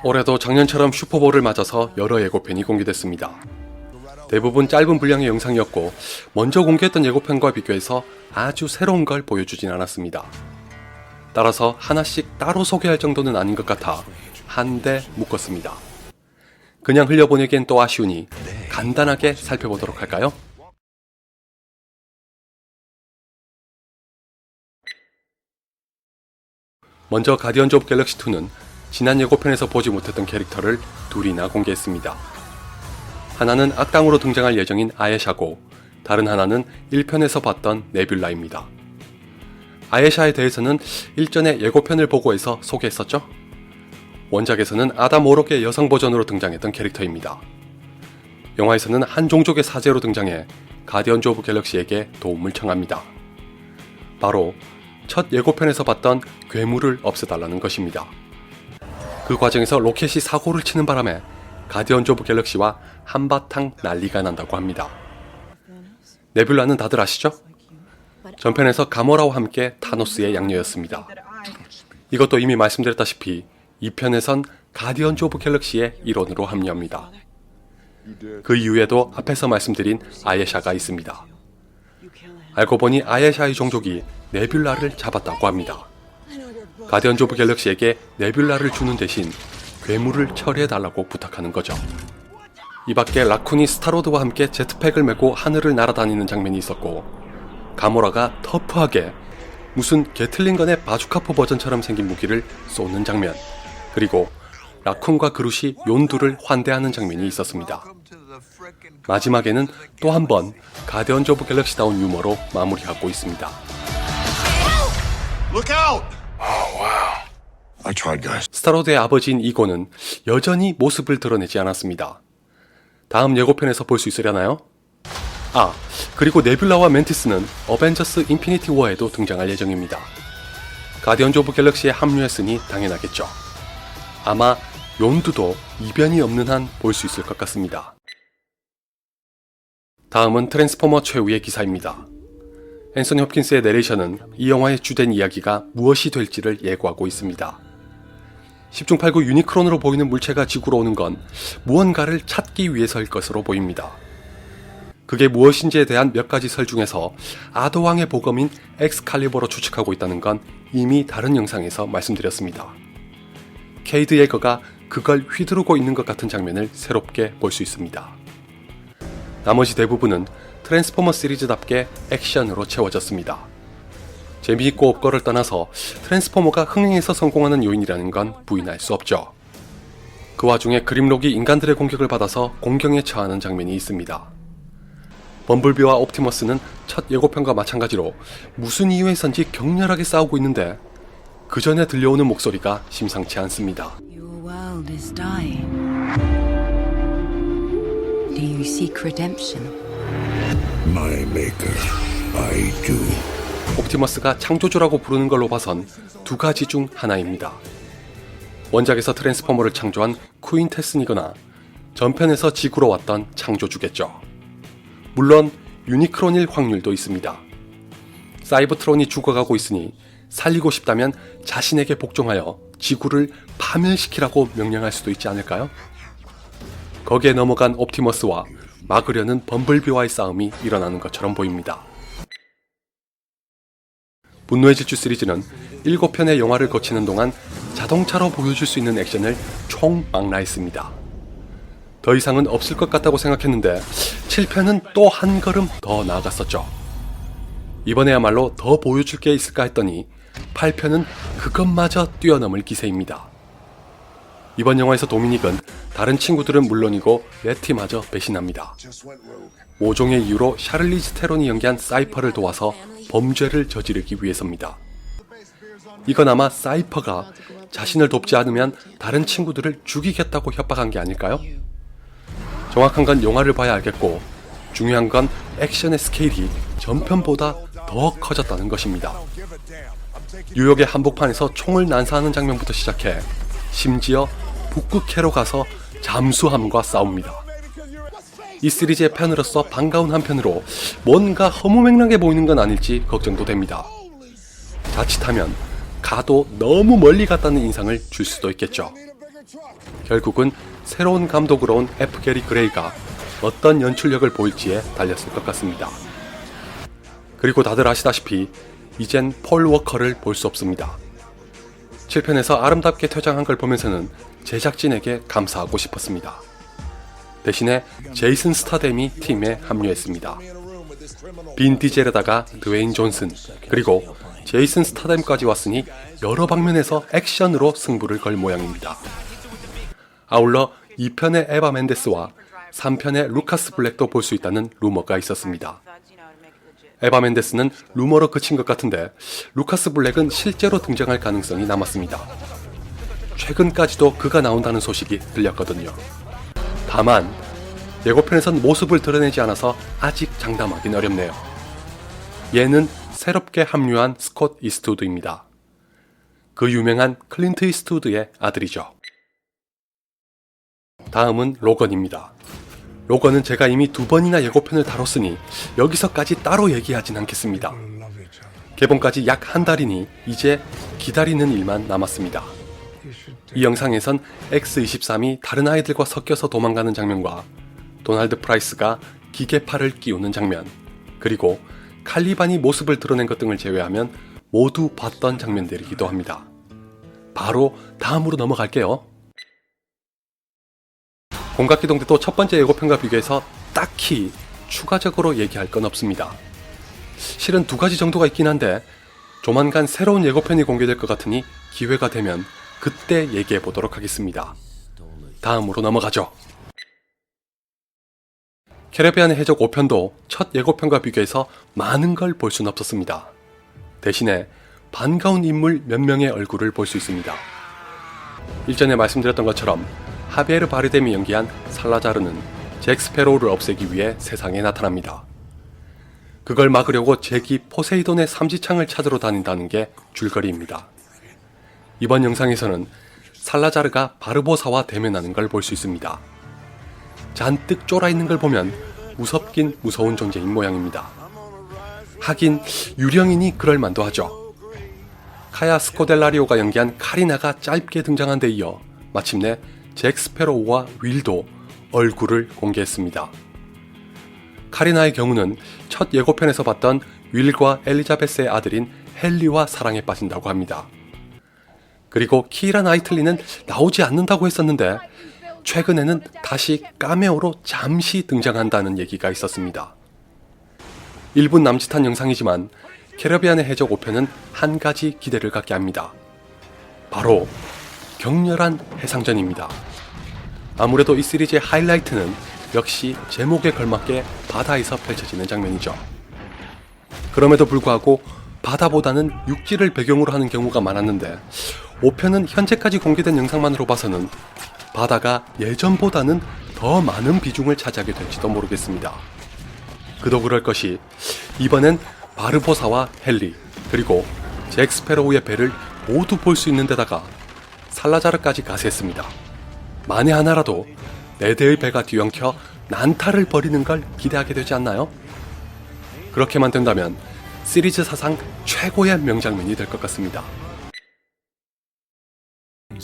올해도 작년처럼 슈퍼볼을 맞아서 여러 예고편이 공개됐습니다. 대부분 짧은 분량의 영상이었고 먼저 공개했던 예고편과 비교해서 아주 새로운 걸 보여주진 않았습니다. 따라서 하나씩 따로 소개할 정도는 아닌 것 같아 한데 묶었습니다. 그냥 흘려보내기엔 또 아쉬우니 간단하게 살펴보도록 할까요? 먼저 가디언즈 오브 갤럭시 2는 지난 예고편에서 보지 못했던 캐릭터를 둘이나 공개했습니다. 하나는 악당으로 등장할 예정인 아예샤고 다른 하나는 1편에서 봤던 네뷸라입니다. 아예샤에 대해서는 일전에 예고편을 보고해서 소개했었죠? 원작에서는 아담 오록의 여성 버전으로 등장했던 캐릭터입니다. 영화에서는 한 종족의 사제로 등장해 가디언즈 오브 갤럭시에게 도움을 청합니다. 바로 첫 예고편에서 봤던 괴물을 없애달라는 것입니다. 그 과정에서 로켓이 사고를 치는 바람에 가디언즈 오브 갤럭시와 한바탕 난리가 난다고 합니다. 네뷸라는 다들 아시죠? 전편에서 가모라와 함께 타노스의 양녀였습니다. 이것도 이미 말씀드렸다시피 2편에선 가디언즈 오브 갤럭시의 일원으로 합류합니다. 그 이후에도 앞에서 말씀드린 아예샤가 있습니다. 알고 보니 아예샤의 종족이 네뷸라를 잡았다고 합니다. 가디언즈 오브 갤럭시에게 네뷸라를 주는 대신 괴물을 처리해달라고 부탁하는 거죠. 이 밖에 라쿤이 스타로드와 함께 제트팩을 메고 하늘을 날아다니는 장면이 있었고 가모라가 터프하게 무슨 게틀링건의 바주카포 버전처럼 생긴 무기를 쏘는 장면, 그리고 라쿤과 그룻이 욘두를 환대하는 장면이 있었습니다. 마지막에는 또 한 번 가디언즈 오브 갤럭시다운 유머로 마무리하고 있습니다. 스타로드의 아버지인 이고는 여전히 모습을 드러내지 않았습니다. 다음 예고편에서 볼 수 있으려나요? 그리고 네뷸라와 멘티스는 어벤져스 인피니티 워에도 등장할 예정입니다. 가디언즈 오브 갤럭시에 합류했으니 당연하겠죠. 아마 욘두도 이변이 없는 한 볼 수 있을 것 같습니다. 다음은 트랜스포머 최후의 기사입니다. 앤서니 홉킨스의 내레이션은 이 영화의 주된 이야기가 무엇이 될지를 예고하고 있습니다. 10중 8구 유니크론으로 보이는 물체가 지구로 오는 건 무언가를 찾기 위해서일 것으로 보입니다. 그게 무엇인지에 대한 몇 가지 설 중에서 아도왕의 보검인 엑스칼리버로 추측하고 있다는 건 이미 다른 영상에서 말씀드렸습니다. 케이드 예거가 그걸 휘두르고 있는 것 같은 장면을 새롭게 볼 수 있습니다. 나머지 대부분은 트랜스포머 시리즈답게 액션으로 채워졌습니다. 재미있고 없고를 떠나서 트랜스포머가 흥행에서 성공하는 요인이라는 건 부인할 수 없죠. 그 와중에 그림록이 인간들의 공격을 받아서 공경에 처하는 장면이 있습니다. 범블비와 옵티머스는 첫 예고편과 마찬가지로 무슨 이유에선지 격렬하게 싸우고 있는데 그 전에 들려오는 목소리가 심상치 않습니다. Your world is dying. Do you seek redemption? My maker, I do. 옵티머스가 창조주라고 부르는 걸로 봐선 두 가지 중 하나입니다. 원작에서 트랜스포머를 창조한 쿠인테슨이거나 전편에서 지구로 왔던 창조주겠죠. 물론 유니크론일 확률도 있습니다. 사이버트론이 죽어가고 있으니 살리고 싶다면 자신에게 복종하여 지구를 파멸시키라고 명령할 수도 있지 않을까요? 거기에 넘어간 옵티머스와 막으려는 범블비와의 싸움이 일어나는 것처럼 보입니다. 분노의 질주 시리즈는 7편의 영화를 거치는 동안 자동차로 보여줄 수 있는 액션을 총망라했습니다. 더 이상은 없을 것 같다고 생각했는데 7편은 또 한 걸음 더 나아갔었죠. 이번에야말로 더 보여줄 게 있을까 했더니 8편은 그것마저 뛰어넘을 기세입니다. 이번 영화에서 도미닉은 다른 친구들은 물론이고 레티마저 배신합니다. 모종의 이유로 샤를리즈 테론이 연기한 사이퍼를 도와서 범죄를 저지르기 위해서입니다. 이건 아마 사이퍼가 자신을 돕지 않으면 다른 친구들을 죽이겠다고 협박한 게 아닐까요? 정확한 건 영화를 봐야 알겠고 중요한 건 액션의 스케일이 전편보다 더 커졌다는 것입니다. 뉴욕의 한복판에서 총을 난사하는 장면부터 시작해 심지어 북극해로 가서 잠수함과 싸웁니다. 이 시리즈의 팬으로서 반가운 한편으로 뭔가 허무맹랑해 보이는 건 아닐지 걱정도 됩니다. 자칫하면 가도 너무 멀리 갔다는 인상을 줄 수도 있겠죠. 결국은 새로운 감독으로 온 F. 게리 그레이가 어떤 연출력을 보일지에 달렸을 것 같습니다. 그리고 다들 아시다시피 이젠 폴 워커를 볼 수 없습니다. 7편에서 아름답게 퇴장한 걸 보면서는 제작진에게 감사하고 싶었습니다. 대신에 제이슨 스타뎀이 팀에 합류했습니다. 빈 디젤에다가 드웨인 존슨, 그리고 제이슨 스타뎀까지 왔으니 여러 방면에서 액션으로 승부를 걸 모양입니다. 아울러 2편의 에바 멘데스와 3편의 루카스 블랙도 볼 수 있다는 루머가 있었습니다. 에바 멘데스는 루머로 그친 것 같은데 루카스 블랙은 실제로 등장할 가능성이 남았습니다. 최근까지도 그가 나온다는 소식이 들렸거든요. 다만 예고편에선 모습을 드러내지 않아서 아직 장담하긴 어렵네요. 얘는 새롭게 합류한 스콧 이스트우드입니다. 그 유명한 클린트 이스트우드의 아들이죠. 다음은 로건입니다. 로건은 제가 이미 2번이나 예고편을 다뤘으니 여기서까지 따로 얘기하진 않겠습니다. 개봉까지 약 한 달이니 이제 기다리는 일만 남았습니다. 이 영상에선 X-23이 다른 아이들과 섞여서 도망가는 장면과 도널드 프라이스가 기계팔을 끼우는 장면, 그리고 칼리반이 모습을 드러낸 것 등을 제외하면 모두 봤던 장면들이기도 합니다. 바로 다음으로 넘어갈게요. 공각기동대도 첫 번째 예고편과 비교해서 딱히 추가적으로 얘기할 건 없습니다. 실은 2가지 정도가 있긴 한데 조만간 새로운 예고편이 공개될 것 같으니 기회가 되면 그때 얘기해 보도록 하겠습니다. 다음으로 넘어가죠. 캐리비안의 해적 5편도 첫 예고편과 비교해서 많은 걸 볼 수는 없었습니다. 대신에 반가운 인물 몇 명의 얼굴을 볼 수 있습니다. 일전에 말씀드렸던 것처럼 하비에르 바르뎀이 연기한 살라자르는 잭 스페로우를 없애기 위해 세상에 나타납니다. 그걸 막으려고 잭이 포세이돈의 삼지창을 찾으러 다닌다는 게 줄거리입니다. 이번 영상에서는 살라자르가 바르보사와 대면하는 걸 볼 수 있습니다. 잔뜩 쫄아있는 걸 보면 무섭긴 무서운 존재인 모양입니다. 하긴 유령이니 그럴만도 하죠. 카야 스코델라리오가 연기한 카리나가 짧게 등장한 데 이어 마침내 잭 스페로우와 윌도 얼굴을 공개했습니다. 카리나의 경우는 첫 예고편에서 봤던 윌과 엘리자베스의 아들인 헨리와 사랑에 빠진다고 합니다. 그리고 키이라 나이틀리는 나오지 않는다고 했었는데 최근에는 다시 카메오로 잠시 등장한다는 얘기가 있었습니다. 1분 남짓한 영상이지만 캐리비안의 해적 5편은 한 가지 기대를 갖게 합니다. 바로 격렬한 해상전입니다. 아무래도 이 시리즈의 하이라이트는 역시 제목에 걸맞게 바다에서 펼쳐지는 장면이죠. 그럼에도 불구하고 바다보다는 육지를 배경으로 하는 경우가 많았는데 5편은 현재까지 공개된 영상만으로 봐서는 바다가 예전보다는 더 많은 비중을 차지하게 될지도 모르겠습니다. 그도 그럴 것이 이번엔 바르보사와 헨리 그리고 잭 스페로우의 배를 모두 볼 수 있는 데다가 살라자르까지 가세했습니다. 만에 하나라도 4대의 배가 뒤엉켜 난타를 벌이는 걸 기대하게 되지 않나요? 그렇게만 된다면 시리즈 사상 최고의 명장면이 될 것 같습니다.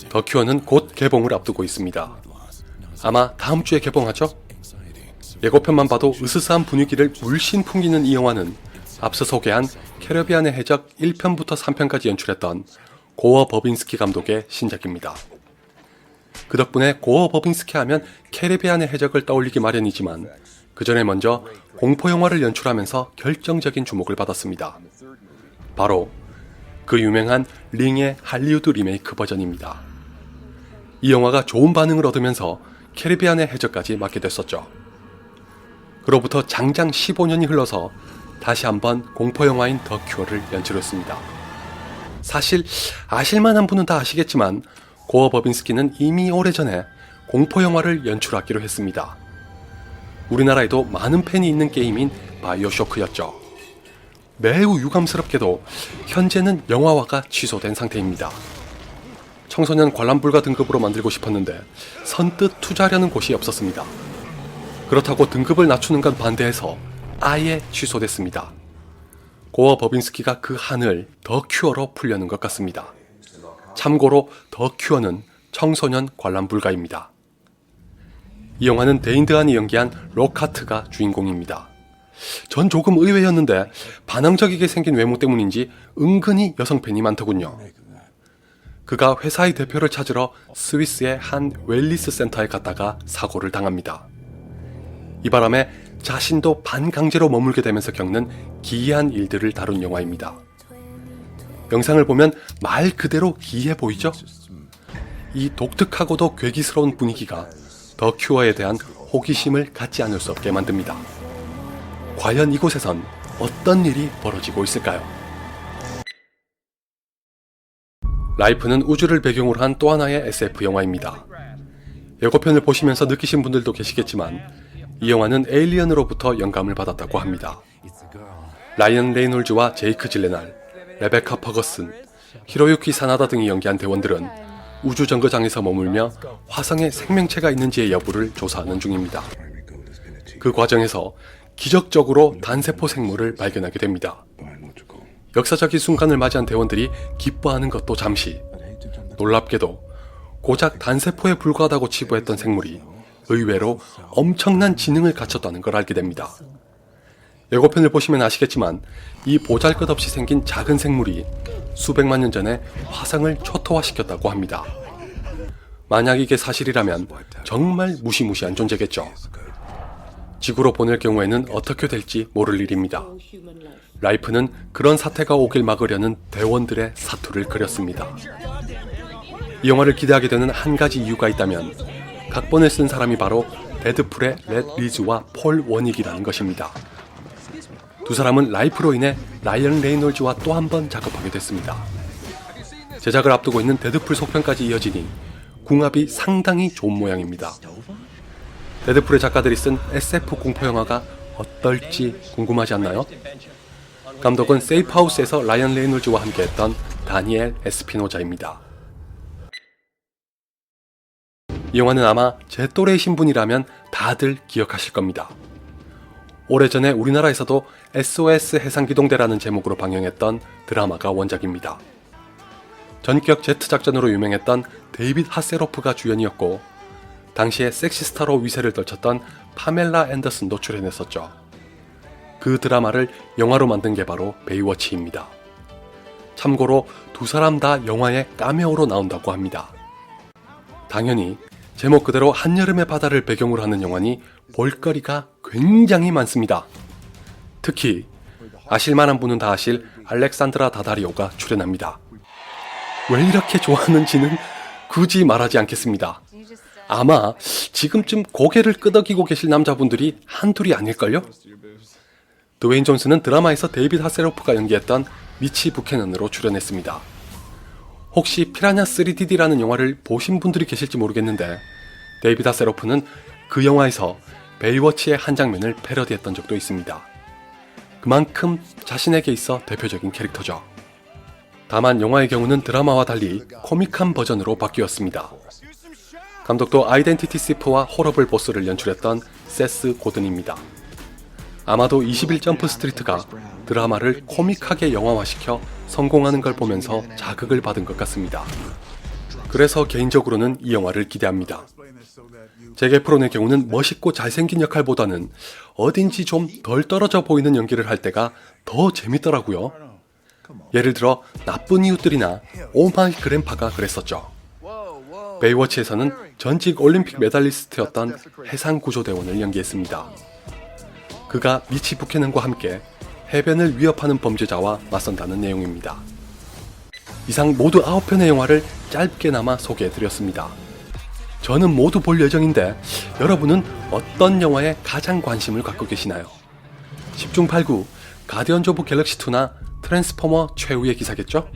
더 큐어는 곧 개봉을 앞두고 있습니다. 아마 다음 주에 개봉하죠? 예고편만 봐도 으스스한 분위기를 물씬 풍기는 이 영화는 앞서 소개한 캐리비안의 해적 1편부터 3편까지 연출했던 고어 버빈스키 감독의 신작입니다. 그 덕분에 고어 버빈스키 하면 캐리비안의 해적을 떠올리기 마련이지만 그 전에 먼저 공포영화를 연출하면서 결정적인 주목을 받았습니다. 바로 그 유명한 링의 할리우드 리메이크 버전입니다. 이 영화가 좋은 반응을 얻으면서 캐리비안의 해적까지 맡게 됐었죠. 그로부터 장장 15년이 흘러서 다시 한번 공포영화인 더 큐어를 연출했습니다. 사실 아실만한 분은 다 아시겠지만 고어 버빈스키는 이미 오래전에 공포영화를 연출하기로 했습니다. 우리나라에도 많은 팬이 있는 게임인 바이오쇼크였죠. 매우 유감스럽게도 현재는 영화화가 취소된 상태입니다. 청소년 관람불가 등급으로 만들고 싶었는데 선뜻 투자하려는 곳이 없었습니다. 그렇다고 등급을 낮추는 건 반대해서 아예 취소됐습니다. 고어 버빈스키가 그 한을 더 큐어로 풀려는 것 같습니다. 참고로 더 큐어는 청소년 관람 불가입니다. 이 영화는 데인 드한이 연기한 록하트가 주인공입니다. 전 조금 의외였는데 반항적이게 생긴 외모 때문인지 은근히 여성 팬이 많더군요. 그가 회사의 대표를 찾으러 스위스의 한 웰리스 센터에 갔다가 사고를 당합니다. 이 바람에 자신도 반강제로 머물게 되면서 겪는 기이한 일들을 다룬 영화입니다. 영상을 보면 말 그대로 기이해 보이죠? 이 독특하고도 괴기스러운 분위기가 더 큐어에 대한 호기심을 갖지 않을 수 없게 만듭니다. 과연 이곳에선 어떤 일이 벌어지고 있을까요? 라이프는 우주를 배경으로 한 또 하나의 SF 영화입니다. 예고편을 보시면서 느끼신 분들도 계시겠지만 이 영화는 에일리언으로부터 영감을 받았다고 합니다. 라이언 레이놀즈와 제이크 질레날, 레베카 퍼거슨, 히로유키 사나다 등이 연기한 대원들은 우주 정거장에서 머물며 화성에 생명체가 있는지의 여부를 조사하는 중입니다. 그 과정에서 기적적으로 단세포 생물을 발견하게 됩니다. 역사적인 순간을 맞이한 대원들이 기뻐하는 것도 잠시, 놀랍게도 고작 단세포에 불과하다고 치부했던 생물이 의외로 엄청난 지능을 갖췄다는 걸 알게 됩니다. 예고편을 보시면 아시겠지만 이 보잘것없이 생긴 작은 생물이 수백만 년 전에 화성을 초토화시켰다고 합니다. 만약 이게 사실이라면 정말 무시무시한 존재겠죠. 지구로 보낼 경우에는 어떻게 될지 모를 일입니다. 라이프는 그런 사태가 오길 막으려는 대원들의 사투를 그렸습니다. 이 영화를 기대하게 되는 한 가지 이유가 있다면 각본을 쓴 사람이 바로 데드풀의 렛 리즈와 폴 워닉이라는 것입니다. 두 사람은 라이프로 인해 라이언 레이놀즈와 또 한 번 작업하게 됐습니다. 제작을 앞두고 있는 데드풀 속편까지 이어지니 궁합이 상당히 좋은 모양입니다. 데드풀의 작가들이 쓴 SF 공포영화가 어떨지 궁금하지 않나요? 감독은 세이프하우스에서 라이언 레이놀즈와 함께했던 다니엘 에스피노자입니다. 이 영화는 아마 제 또래이신 분이라면 다들 기억하실 겁니다. 오래전에 우리나라에서도 SOS 해상기동대라는 제목으로 방영했던 드라마가 원작입니다. 전격 제트 작전으로 유명했던 데이빗 하세로프가 주연이었고 당시에 섹시스타로 위세를 떨쳤던 파멜라 앤더슨도 출연했었죠. 그 드라마를 영화로 만든 게 바로 베이워치입니다. 참고로 두 사람 다 영화에 카메오로 나온다고 합니다. 당연히 제목 그대로 한여름의 바다를 배경으로 하는 영화니 볼거리가 굉장히 많습니다. 특히 아실만한 분은 다 아실 알렉산드라 다다리오가 출연합니다. 왜 이렇게 좋아하는지는 굳이 말하지 않겠습니다. 아마 지금쯤 고개를 끄덕이고 계실 남자분들이 한둘이 아닐걸요? 드웨인 존슨은 드라마에서 데이빗 하세로프가 연기했던 미치 부캐넌으로 출연했습니다. 혹시 피라냐 3DD라는 영화를 보신 분들이 계실지 모르겠는데 데이빗 하세로프는 그 영화에서 베이워치의 한 장면을 패러디했던 적도 있습니다. 그만큼 자신에게 있어 대표적인 캐릭터죠. 다만 영화의 경우는 드라마와 달리 코믹한 버전으로 바뀌었습니다. 감독도 아이덴티티 시프와 호러블 보스를 연출했던 세스 고든입니다. 아마도 21점프 스트리트가 드라마를 코믹하게 영화화시켜 성공하는 걸 보면서 자극을 받은 것 같습니다. 그래서 개인적으로는 이 영화를 기대합니다. 제게 프론의 경우는 멋있고 잘생긴 역할보다는 어딘지 좀 덜 떨어져 보이는 연기를 할 때가 더 재밌더라고요. 예를 들어 나쁜 이웃들이나 오마이 그랜파가 그랬었죠. 베이워치에서는 전직 올림픽 메달리스트였던 해상구조대원을 연기했습니다. 그가 미치 부캐넌과 함께 해변을 위협하는 범죄자와 맞선다는 내용입니다. 이상 모두 9편의 영화를 짧게나마 소개해드렸습니다. 저는 모두 볼 예정인데 여러분은 어떤 영화에 가장 관심을 갖고 계시나요? 10중 8구 가디언즈 오브 갤럭시2나 트랜스포머 최후의 기사겠죠?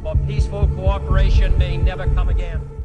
For peaceful cooperation may never come again.